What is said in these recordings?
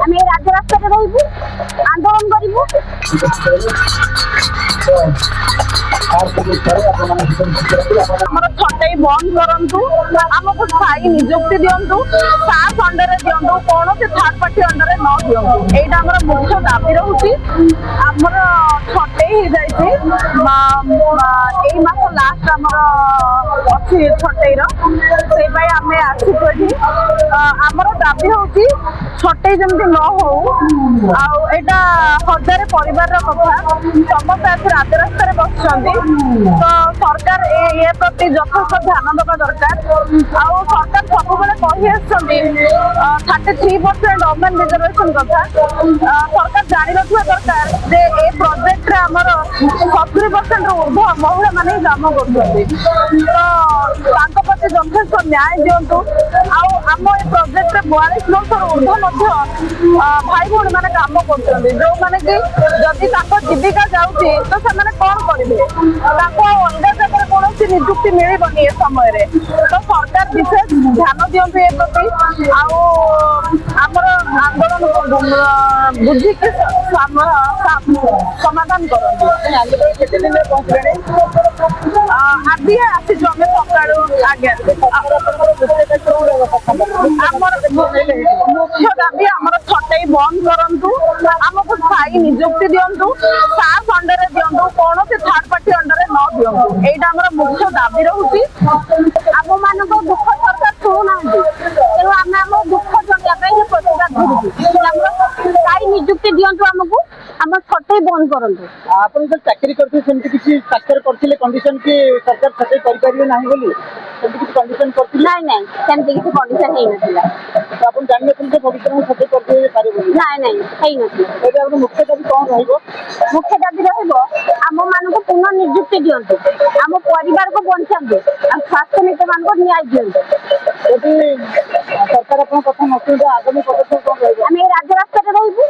আমি রাজ্য রাস্তায় রইবু আন্দোলন করিবু আমার ছটাই বন্ধ করন্তু আমাকে স্থায়ী নিযুক্তি দিয়ন্তু সাফ অন্ডরে দিয়ন্তু কোনসি থার্ড পার্টি অন্ডরে ন দিয়ন্তু এইটা আমার মুখ্য দাবি রହୁଛି আমার ছটাই হয়ে যাইছি এই মাস লাস্ট আমার ଅଛି ছটাইর সেই পাই আমি আসিছু এଠି আমার দাবি হଉଛି ছটাই যেମିତି ন হଉ ଆଉ ଏଇଟା ହଜାରେ ପରିବାରର କଥା ସମସ୍ତେ ଆସି ରାଜରାସ୍ତାରେ ବସିଛନ୍ତି ତ ସରକାର ଏ ପ୍ରତି ଯଥେଷ୍ଟ ଧ୍ୟାନ ଦେବା ଦରକାର ଆଉ ସରକାର ସବୁବେଳେ କହି ଆସିଛନ୍ତି 33% ଓମେନ୍ ରିଜର୍ଭେସନ କଥା ସରକାର ଜାଣି ରଖିବା ଦରକାର ଯେ ଏ ପ୍ରୋଜେକ୍ଟରେ ଆମର 70% ରୁ ଉର୍ଦ୍ଧ୍ୱ ମହିଳା ମାନେ କାମ କରୁଛନ୍ତି ତ ତାଙ୍କ ପ୍ରତି ଯଥେଷ୍ଟ ନ୍ୟାୟ ଦିଅନ୍ତୁ ଆଉ ଆମ ଏ ପ୍ରୋଜେକ୍ଟରେ 42 ବର୍ଷରୁ ଉର୍ଦ୍ଧ୍ୱ ମଧ୍ୟ ଭାଇ ଭଉଣୀ ମାନେ କାମ କରୁଛନ୍ତି ଯୋଉମାନେ କି ଯଦି ତାଙ୍କ ଜୀବିକା ଯାଉଛି ତ ସେମାନେ କଣ କରିବେ ତାଙ୍କୁ ଆଉ ଅଲଗା ଜାଗାରେ କୌଣସି ନିଯୁକ୍ତି ମିଳିବନି ଏ ସମୟରେ ତ ସରକାର ବିଶେଷ ଧ୍ୟାନ ଦିଅନ୍ତୁ ଏ ପ୍ରତି ଆଉ ଆମର ଆନ୍ଦୋଳନକୁ ବୁଝିକି ସମାଧାନ କରନ୍ତୁ ଆଜି ଆସିଛୁ ଆମେ ସକାଳୁ ଆଜ୍ଞା ଆମର ମୁଖ୍ୟ ଦାବି ଆମର ଛଟାଇ ବନ୍ଦ କରନ୍ତୁ ଆମକୁ ସ୍ଥାୟୀ ନିଯୁକ୍ତି ଦିଅନ୍ତୁ ସାଫ ଅଣ୍ଡରେ ଦିଅନ୍ତୁ କୌଣସି ଥାର୍ଡ ପାର୍ଟି ଅଣ୍ଡରେ ନ ଦିଅନ୍ତୁ ଏଇଟା ଆମର ମୁଖ୍ୟ ଦାବି ରହୁଛି ଆମ ମାନଙ୍କ ଦୁଃଖ ସରକାର ଶୁଣୁନାହାନ୍ତି ତେଣୁ ଆମେ ଆମ ଦୁଃଖ ଜଣାଇବା ପାଇଁ ପ୍ରତିବାଦ କରୁଛୁ ଆମର ସ୍ଥାୟୀ ନିଯୁକ୍ତି ଦିଅନ୍ତୁ ଆମକୁ ଆମ ଛଟାଇ ବନ୍ଦ କରନ୍ତୁ ଆପଣ ତ ଚାକିରି କରିଥିଲେ ସେମିତି କିଛି ସ୍ୱାକ୍ଷର କରିଥିଲେ କଣ୍ଡିସନ କି ସରକାର ଛଟାଇ କରିପାରିବେ ନାହିଁ ବୋଲି ସେମିତି କିଛି କଣ୍ଡିସନ କରିଥିଲେ ନାଇଁ ନାଇଁ ସେମିତି କିଛି କଣ୍ଡିସନ ହେଇନଥିଲା ଆପଣ ଜାଣିନଥିଲେ ଯେ ଭବିଷ୍ୟତରେ ଛଟାଇ କରିପାରିବେନି ନାଇଁ ନାଇଁ ହେଇନଥିଲା ଏବେ ଆମର ମୁଖ୍ୟ ଦାବି କଣ ରହିବ ମୁଖ୍ୟ ଦାବି ରହିବ ଆମ ମାନଙ୍କୁ ପୁନଃ ନିଯୁକ୍ତି ଦିଅନ୍ତୁ ଆମ ପରିବାରକୁ ବଞ୍ଚାନ୍ତୁ ଆଉ ସ୍ୱାସ୍ଥ୍ୟ ନୀତି ମାନଙ୍କୁ ନ୍ୟାୟ ଦିଅନ୍ତୁ ଯଦି ସରକାର ଆପଣଙ୍କ କଥା ନ ଶୁଣିବେ ଆଗାମୀ ପଦକ୍ଷେପ କଣ ରହିବ ଆମେ ଏଇ ରାଜରାସ୍ତାରେ ରହିବୁ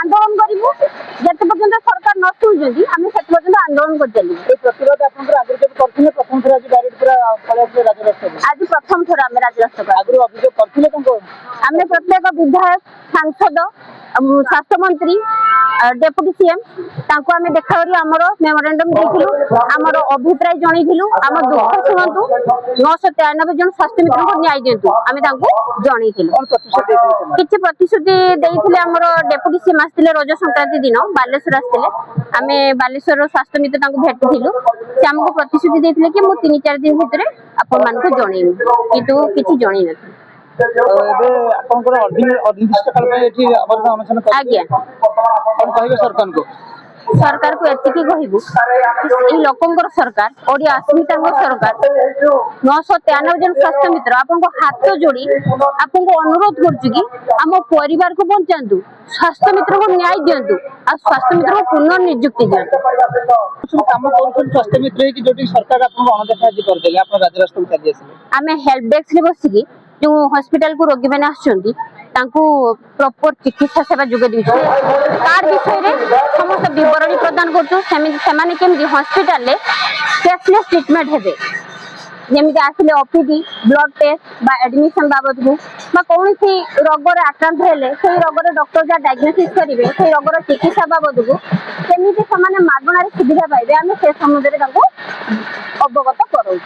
ଆନ୍ଦୋଳନ କରିବୁ ଯେତେ ପର୍ଯ୍ୟନ୍ତ ସରକାର ନ ଶୁଣୁଛନ୍ତି ଆମେ ସେତେ ପର୍ଯ୍ୟନ୍ତ ଆନ୍ଦୋଳନ କରି ଚାଲିବୁ এই ପ୍ରତିବାଦ ଆପଣଙ୍କର ଆଗରୁ କେବେ କରିଥିଲେ ପ୍ରଥମ ଥର ଆଜି ଡାଇରେକ୍ଟ ପୁରା ପଳେଇ ଆସିଲେ ରାଜରାସ୍ତାକୁ ଆଜି ପ୍ରଥମ ଥର ଆମେ ରାଜରାସ୍ତାକୁ ଆଗରୁ ଅଭିଯୋଗ କରିଥିଲେ ତାଙ୍କୁ ଆମେ ପ୍ରତ୍ୟେକ ବିଧାୟକ ସାଂସଦ ସ୍ୱାସ୍ଥ୍ୟମନ୍ତ୍ରୀ ଡେପୁଟି ସିଏମ ତାଙ୍କୁ ଆମେ ଦେଖା କରି ଆମର ମେମୋରାଣ୍ଡମ ଦେଇଥିଲୁ ଆମର ଅଭିପ୍ରାୟ ଜଣେଇଥିଲୁ ଆମ ଦୁଃଖ ଶୁଣନ୍ତୁ 993 ଜଣ ସ୍ୱାସ୍ଥ୍ୟ ମିତ୍ରଙ୍କୁ ନ୍ୟାୟ ଦିଅନ୍ତୁ ଆମେ ତାଙ୍କୁ ଜଣେଇଥିଲୁ କିଛି ପ୍ରତିଶ୍ରୁତି ଦେଇଥିଲେ ଆମର ଡେପୁଟି ସିଏମ ଆସିଥିଲେ ରଜ ସଂକ୍ରାନ୍ତି ଦିନ ବାଲେଶ୍ୱର ଆସିଥିଲେ ଆମେ ବାଲେଶ୍ୱରର ସ୍ୱାସ୍ଥ୍ୟ ମିତ୍ର ତାଙ୍କୁ ଭେଟିଥିଲୁ ସେ ଆମକୁ ପ୍ରତିଶ୍ରୁତି ଦେଇଥିଲେ କି ମୁଁ 3-4 ଦିନ ଭିତରେ ଆପଣମାନଙ୍କୁ ଜଣେଇବି କିନ୍ତୁ କିଛି ଜଣେଇ ନଥିଲି ଏବେ ଆପଣଙ୍କର ଅନିର୍ଦ୍ଦିଷ୍ଟ କାଳ ପାଇଁ ଏଠି ଅବରୋଧ ଅନଶନ ଆଜ୍ଞା କଣ କହିବେ ସରକାରଙ୍କୁ ସରକାରକୁ ଏତିକି କହିବୁ ଏଇ ଲୋକଙ୍କର ସରକାର ଓଡିଆ अस्मिताଙ୍କ ସରକାର 993 ଜଣ ସ୍ୱାସ୍ଥ୍ୟ ମିତ୍ର ଆପଣଙ୍କ ହାତ ଯୋଡି ଆପଣଙ୍କୁ ଅନୁରୋଧ କରୁଛୁ କି ଆମ ପରିବାରକୁ ବଞ୍ଚାନ୍ତୁ ସ୍ୱାସ୍ଥ୍ୟ ମିତ୍ରଙ୍କୁ ନ୍ୟାୟ ଦିଅନ୍ତୁ ଆଉ ସ୍ୱାସ୍ଥ୍ୟ ମିତ୍ରଙ୍କୁ ପୁନଃ ନିଯୁକ୍ତି ଦିଅନ୍ତୁ କାମ କରୁଛନ୍ତି ସ୍ୱାସ୍ଥ୍ୟ ମିତ୍ର ହେଇକି ଯୋଉଠି ସରକାର ଆପଣଙ୍କୁ ଅଣଦେଖା ଆଜି କରିଦେଲେ ଆପଣ ରାଜରାସ୍ତାକୁ ଚାଲି ଆସିଲେ ଆମେ ହେଲ୍ପ ଡେସ୍କରେ ବସିକି जो हॉस्पिटल को रोगी मैंने प्रॉपर चिकित्सा सेवा जोगे दीजिए तार विषय में समस्त विवरणी प्रदान करमि हॉस्पिटल कैशलेस ट्रीटमेंट हेबे जमी आसिले ओपीडी ब्लड टेस्ट बा एडमिशन बाबद को कौन सी रोगर आक्रांत हेले से रोगर डॉक्टर जहाँ डायग्नोसिस करेंगे से रोगर चिकित्सा बाबद को केमी से मागणार सुविधा पाइबे आम से संबंध में अवगत करूँ।